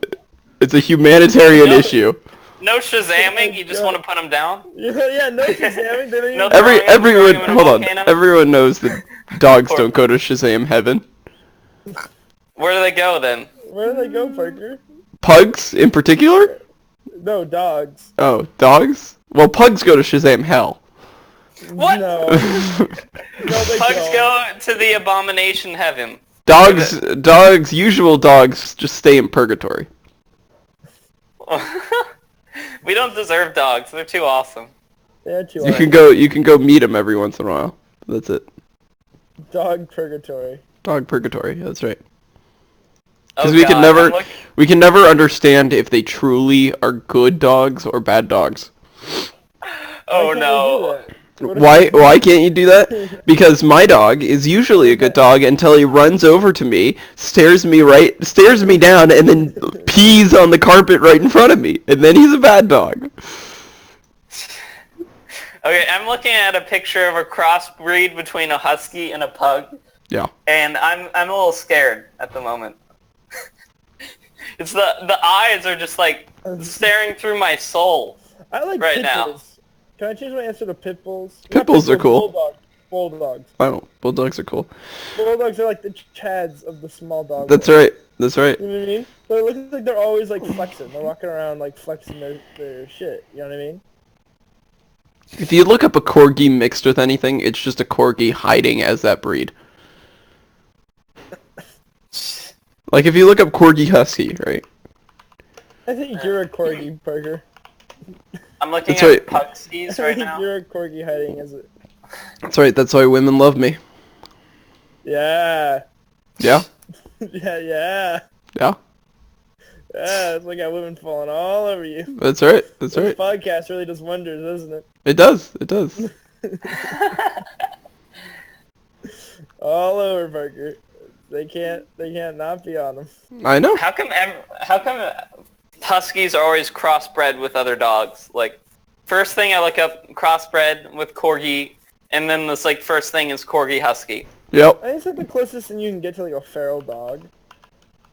It's a humanitarian issue. No Shazamming, you just want to put them down? Yeah, no Shazamming. They don't even everyone, hold on. Everyone knows that dogs don't go to Shazam heaven. Where do they go then? Where do they go, Parker? Pugs in particular? No, dogs. Oh, dogs? Well, pugs go to Shazam hell. What? No. Pugs go to the abomination heaven. Usual dogs just stay in purgatory. We don't deserve dogs. They're too awesome. They're too awesome. You can go meet them every once in a while. That's it. Dog purgatory. Dog purgatory. That's right. Because we can never understand if they truly are good dogs or bad dogs. Oh no. Why can't you do that? Because my dog is usually a good dog until he runs over to me, stares me down, and then pees on the carpet right in front of me, and then he's a bad dog. Okay, I'm looking at a picture of a crossbreed between a husky and a pug. Yeah. And I'm a little scared at the moment. It's the eyes are just like staring through my soul. I like right pit now. bulls. Can I change my answer to pit bulls? Pit bulls are cool. Bulldogs. Oh, bulldogs are cool. Bulldogs are like the chads of the small dogs. That's right. That's right. You know what I mean? So it looks like they're always like flexing. They're walking around like flexing their shit. You know what I mean? If you look up a corgi mixed with anything, it's just a corgi hiding as that breed. Like if you look up corgi husky, right? I think you're a corgi, Parker. I'm looking at pugskies right now. I think you're a corgi hiding as it. That's right. That's why women love me. Yeah. Yeah. Yeah. Yeah. Yeah, it's like got women falling all over you. That's right. That's this right. Podcast really does wonders, doesn't it? It does. It does. All over, Parker. They can't not be on them. I know. How come huskies are always crossbred with other dogs? Like, first thing I look up, crossbred with corgi, and then this like first thing is corgi husky. Yep. I think it's like the closest thing you can get to like a feral dog.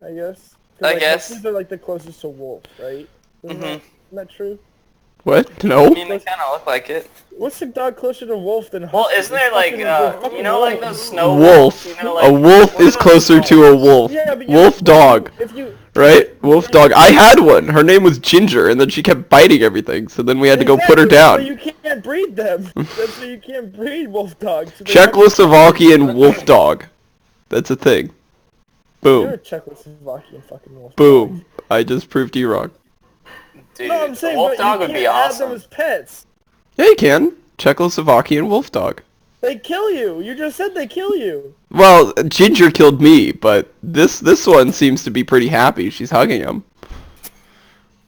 I guess. I guess. Huskies are like the closest to wolf, right? Isn't that true? What? No. I mean, they kind of look like it. What's the dog closer to wolf than husky? Well, isn't there like, you know, like those snow wolf? You know, like, a wolf is closer to a wolf. Yeah, but wolf dog. Right? Wolf dog. I had one. Her name was Ginger, and then she kept biting everything, so then we had to go put her down. So you can't breed them. That's why you can't breed wolf dogs. So Czechoslovakian wolf dog. That's a thing. Boom. You're a Czechoslovakian fucking wolf Boom. Dog. I just proved you wrong. Dude, no, I'm saying, wolf dog would be awesome. Have them as pets. Yeah, you can. Czechoslovakian wolf dog. They kill you. You just said they kill you. Well, Ginger killed me, but this one seems to be pretty happy. She's hugging him.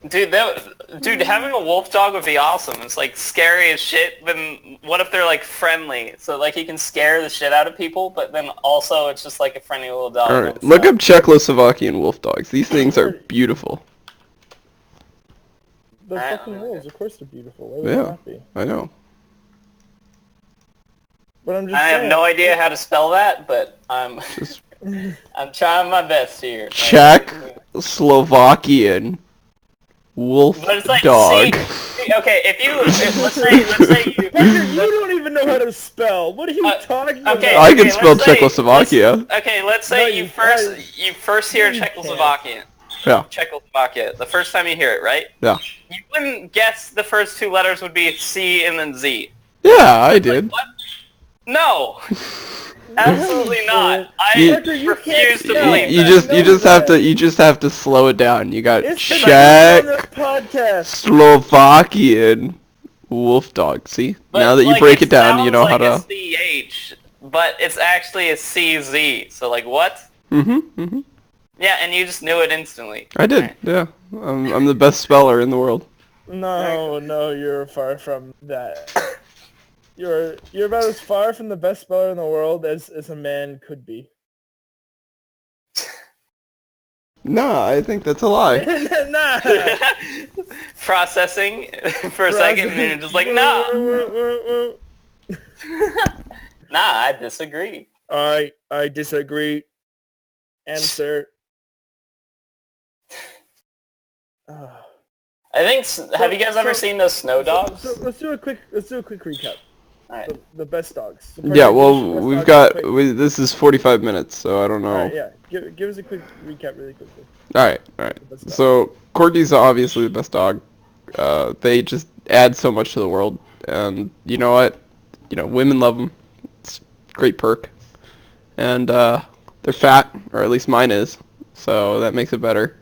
Dude, having a wolf dog would be awesome. It's like scary as shit, but what if they're like friendly? So like he can scare the shit out of people, but then also it's just like a friendly little dog. Alright, look up Czechoslovakian wolf dogs. These things are beautiful. They're fucking wolves. Of course they're beautiful. Why would they not be? I know. But I'm just I have no idea how to spell that, but I'm trying my best here. Czechoslovakian wolf dog. See, okay, let's say you. Parker, you don't even know how to spell. What are you talking about? I can spell Czechoslovakia. Let's say you first hear Czechoslovakian. Yeah. Czechoslovakia. The first time you hear it, right? Yeah. You wouldn't guess the first two letters would be C and then Z. Yeah, I did. Like, what? No. Absolutely not. I refuse to believe you just have to slow it down. You got Czechoslovakian wolf dog. See? But now that you break it down, you know how to. CH, but it's actually a CZ. So like what? Mm-hmm. Yeah, and you just knew it instantly. I did. Right. Yeah. I'm the best speller in the world. No, you're far from that. You're about as far from the best speller in the world as a man could be. Nah, I think that's a lie. Nah. Processing for a second, and then you're just like, nah. Nah, I disagree. I disagree. Answer. I think. Have you guys ever seen those snow dogs? So let's do a quick recap. All right. The best dogs. Yeah, well, we've got this is 45 minutes, so I don't know. Alright, yeah. Give us a quick recap really quickly. Alright. So Corgis are obviously the best dog. They just add so much to the world, and you know what? You know, women love them. It's a great perk, and they're fat, or at least mine is, so that makes it better.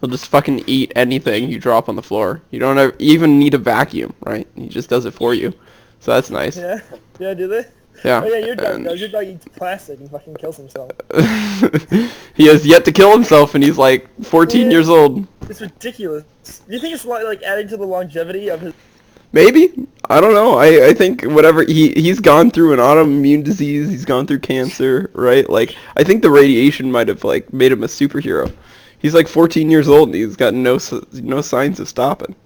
He'll just fucking eat anything you drop on the floor. You don't even need a vacuum, right? He just does it for you. So that's nice. Yeah, do they? Yeah. Oh yeah, your dog does. Your dog eats plastic and fucking kills himself. He has yet to kill himself, and he's like 14 years old. It's ridiculous. Do you think it's like adding to the longevity of his... Maybe. I don't know. I think whatever he's gone through an autoimmune disease. He's gone through cancer, right? Like I think the radiation might have like made him a superhero. He's like 14 years old, and he's got no signs of stopping.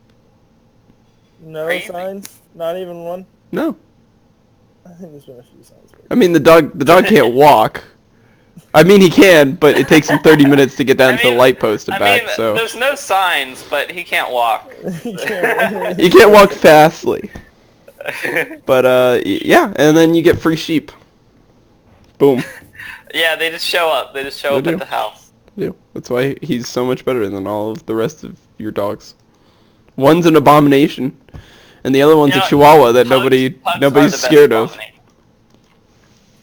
No signs? Not even one? No. I think there's been a few signs. I mean, the dog can't walk. I mean, he can, but it takes him 30 minutes to get down to the light post and back, so... there's no signs, but he can't walk. He can't. He can't walk fastly. But, yeah, and then you get free sheep. Boom. Yeah, they just show up. They just show up at the house. Yeah, that's why he's so much better than all of the rest of your dogs. One's an abomination, and the other one's a chihuahua that nobody's scared of.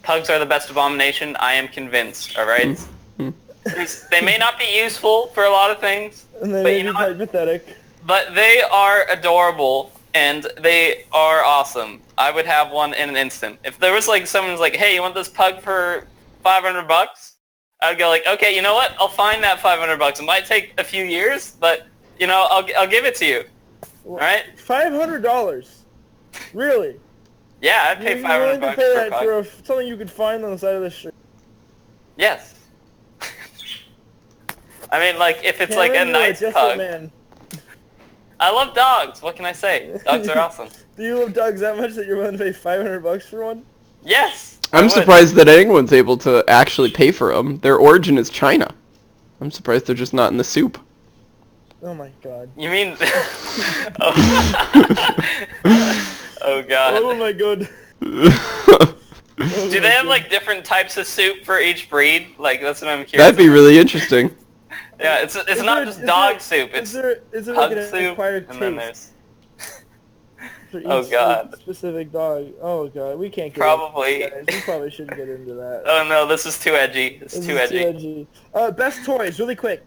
Pugs are the best abomination. I am convinced. All right. They may not be useful for a lot of things, And they may be quite pathetic. but they are adorable and they are awesome. I would have one in an instant. If there was like someone's like, "Hey, you want this pug for $500?" I'd go like, "Okay, you know what? I'll find that $500. It might take a few years, but you know, I'll give it to you." All right. $500. Really? Yeah, I'd pay $500 to pay for a that pug. for something you could find on the side of the street. Yes. I mean, like, if it's like a nice pug. Man. I love dogs. What can I say? Dogs are awesome. Do you love dogs that much that you're willing to pay $500 for one? Yes. I'm surprised that anyone's able to actually pay for them. Their origin is China. I'm surprised they're just not in the soup. Oh my god. You mean... oh. Oh god. Oh my god. Do they have like different types of soup for each breed? Like that's what I'm curious. That'd be really interesting. Yeah, it's not just dog soup. It's is there pug like an soup, acquired and then taste there's... for Oh each god. specific dog? Oh god, we can't get Probably. into that. We probably shouldn't get into that. Oh no, this is too edgy. This is too edgy. Best toys, really quick.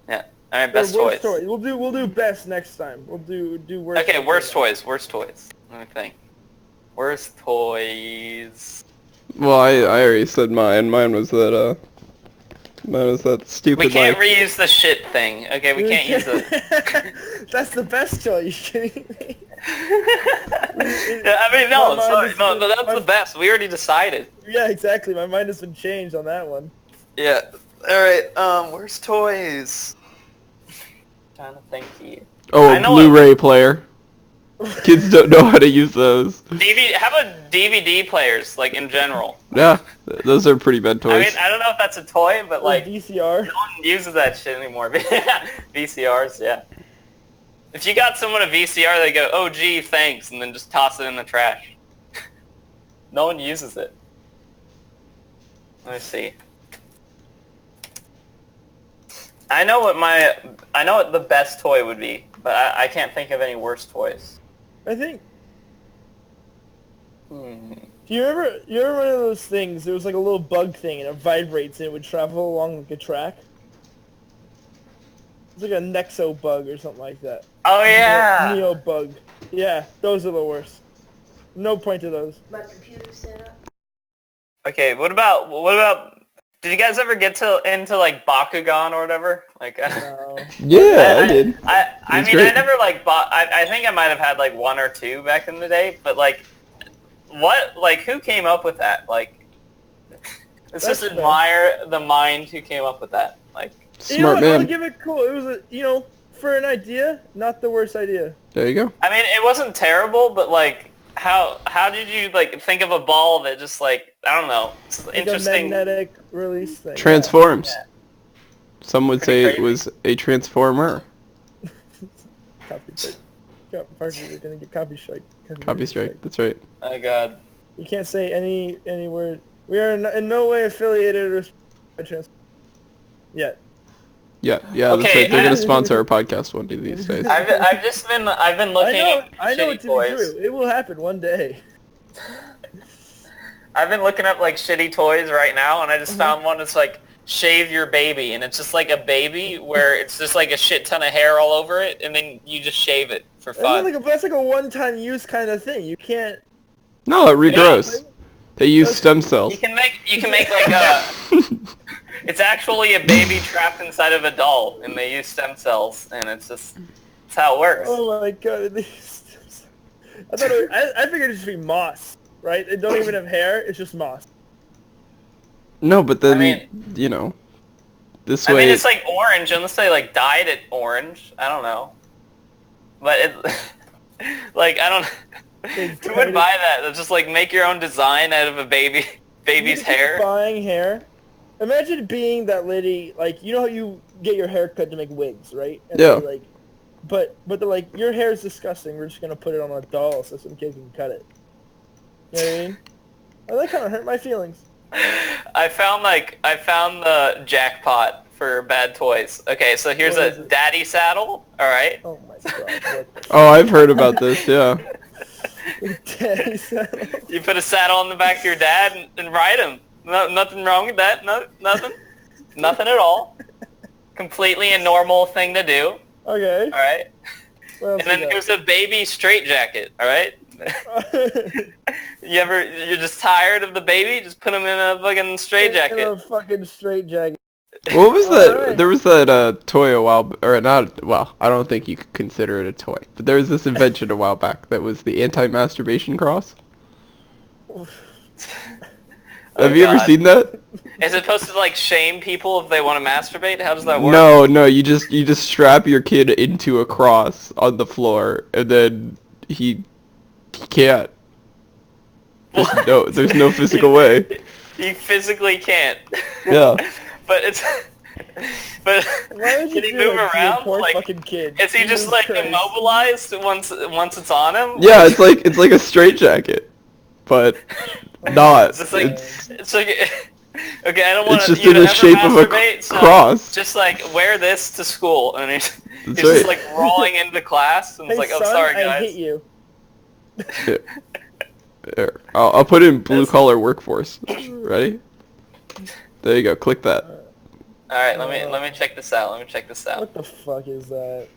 Yeah. All right, best toys. We'll do best next time. We'll do worst. Okay, worst toys. Worst toys. Let me think. Worst toys. Well, I already said mine. Mine was that stupid. We can't reuse the shit thing. Okay, we can't use it. That's the best choice. I mean, no, sorry, no, that's the best. We already decided. Yeah, exactly. My mind has been changed on that one. Yeah. All right. Worst toys. Trying to think here. Oh, a Blu-ray player. Kids don't know how to use those. How about DVD players, like in general? Yeah, those are pretty bad toys. I mean, I don't know if that's a toy, but like VCR. No one uses that shit anymore. VCRs, yeah. If you got someone a VCR, they go, "Oh, gee, thanks," and then just toss it in the trash. No one uses it. Let me see. I know what the best toy would be, but I can't think of any worse toys. I think. Do you remember one of those things? There was like a little bug thing, and it vibrates, and it would travel along like a track. It's like a Nexo bug or something like that. Oh yeah. Neo bug. Yeah, those are the worst. No point to those. My computer's set up. Okay, what about? Did you guys ever get into like Bakugan or whatever? Like, No. Yeah, I did. I mean, great. I never like bought. I think I might have had like one or two back in the day, but like, what? Like, who came up with that? Like, let's just admire the mind who came up with that. Like, smart man. I'll give it cool. It was for an idea, not the worst idea. There you go. I mean, it wasn't terrible, but like, how did you like think of a ball that just like, I don't know, it's like interesting. A magnetic release thing. Transforms. Yeah. Some would say it was a transformer. Copy strike. You're gonna get copy strike. Copy strike. That's right. Oh god. You can't say any word. We are in no way affiliated with Transformers yet. Yeah, that's right. They're gonna sponsor our podcast one day these days. I've been looking at I know shitty it to toys. be true. It will happen one day. I've been looking up like shitty toys right now, and I just found one that's like shave your baby, and it's just like a baby where it's just like a shit ton of hair all over it, and then you just shave it for fun. That's like a one-time use kind of thing. You can't. No, it regrows. They use stem cells. You can make like a. It's actually a baby trapped inside of a doll, and they use stem cells, and it's how it works. Oh my god! I thought I figured it'd just be moss, right? It don't even have hair. It's just moss. No, but then this way. I mean, it's like orange, unless they like dyed it orange. I don't know, but it like I don't. Who would buy that? Just like make your own design out of a baby's hair. Buying hair. Imagine being that lady, like, you know how you get your hair cut to make wigs, right? And yeah. Like, but they're like, your hair is disgusting. We're just gonna put it on a doll so some kid can cut it. You know what I mean? Oh, that kind of hurt my feelings. I found the jackpot for bad toys. Okay, so here's a daddy saddle. All right. Oh my god. Oh, I've heard about this. Yeah. Daddy saddle. You put a saddle on the back of your dad and ride him. No, nothing wrong with that. No, nothing. Nothing at all. Completely a normal thing to do. Okay. All right. And then here's a baby straitjacket. All right. You're just tired of the baby? Just put him in a fucking straitjacket. In a fucking straitjacket. What was that? Right. There was that toy a while, or not? Well, I don't think you could consider it a toy, but there was this invention a while back that was the anti-masturbation cross. Have you ever seen that? Is it supposed to like shame people if they want to masturbate? How does that work? No. You just strap your kid into a cross on the floor, and then he can't. There's no physical way. He physically can't. Yeah. But can he move around? Like, fucking kid. Is he just like immobilized once it's on him? Yeah, it's like a straitjacket, but not. It's like okay, I don't want to. It's just in the shape of a cross. Just like wear this to school, and he's right. just like rolling into class, and it's like, son, oh, sorry guys. I hate you. Yeah. There. I'll put in blue collar workforce. Ready? There you go. Click that. All right, let me check this out. What the fuck is that?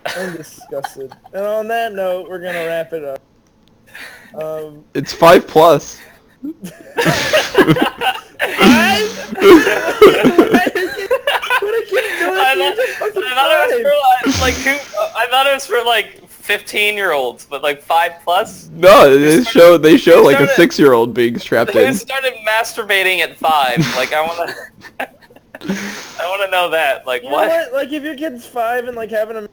I'm disgusted. And on that note, we're gonna wrap it up. It's 5+. Plus. What a kid doing? I thought it was for like 15-year-olds, but like 5+. No, they show like a 6-year-old being strapped in. They started masturbating at 5. Like I want to know that. Like you what? Know what? Like if your kid's 5 and like having a,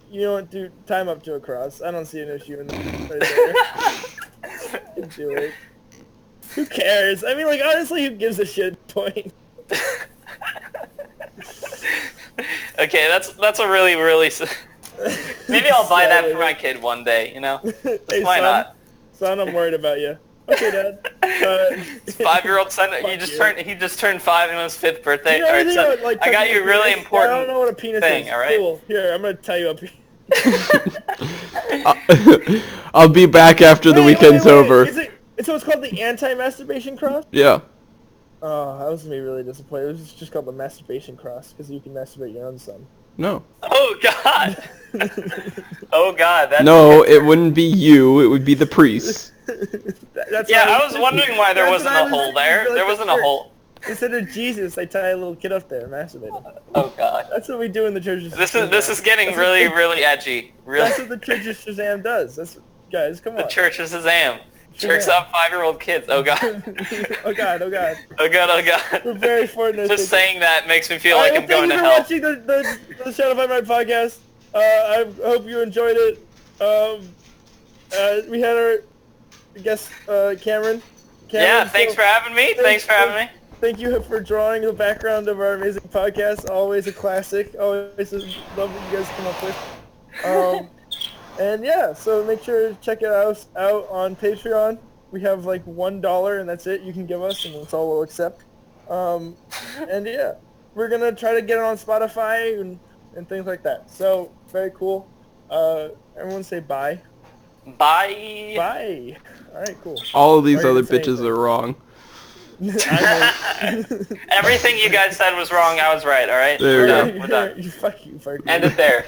you don't do time up to a cross. I don't see an issue in that right there. Do it. Who cares? I mean, like honestly, who gives a shit? Point. Okay, that's a really. Maybe I'll buy that for my kid one day. You know, hey, why not? Son, I'm worried about you. Okay, Dad. 5-year-old son. He just turned 5 on his 5th birthday. You know, All right, son, like, I got you a really important. I don't know what a penis thing. is. All right. Cool. Here, I'm gonna tell you a penis. I'll be back after the weekend's over. So it's called the anti-masturbation cross? Yeah. Oh, I was gonna be really disappointed. It was just called the masturbation cross because you can masturbate your own son. No. Oh God. Oh God. That's no, it wouldn't be you. It would be the priest. I was wondering why there wasn't a hole there. There wasn't a hole. Instead of Jesus, they tie a little kid up there and masturbate him. Oh God. That's what we do in the church. This is getting really edgy. Really. That's what the church of Shazam does. guys. Come on. The Church of Shazam. Jerks up 5-year-old kids. Oh god. Oh god. Oh god. Oh god. We're very fortunate. Just saying that makes me feel like I'm going to hell. Thank you for watching the Shadow Fight Ride podcast. I hope you enjoyed it. We had our guest Cameron. Yeah, thanks for having me. Thanks for having me. Thank you for drawing the background of our amazing podcast. Always a classic. Always love what you guys come up with. And yeah, so make sure to check it out on Patreon. We have like $1 and that's it you can give us, and that's all we'll accept. And yeah, we're gonna try to get it on Spotify and things like that. So very cool. Everyone say bye. Bye. Bye. All right, cool. All of these other bitches are wrong. Everything you guys said was wrong. I was right. All right. There we go. We're done. Fuck you. End it there.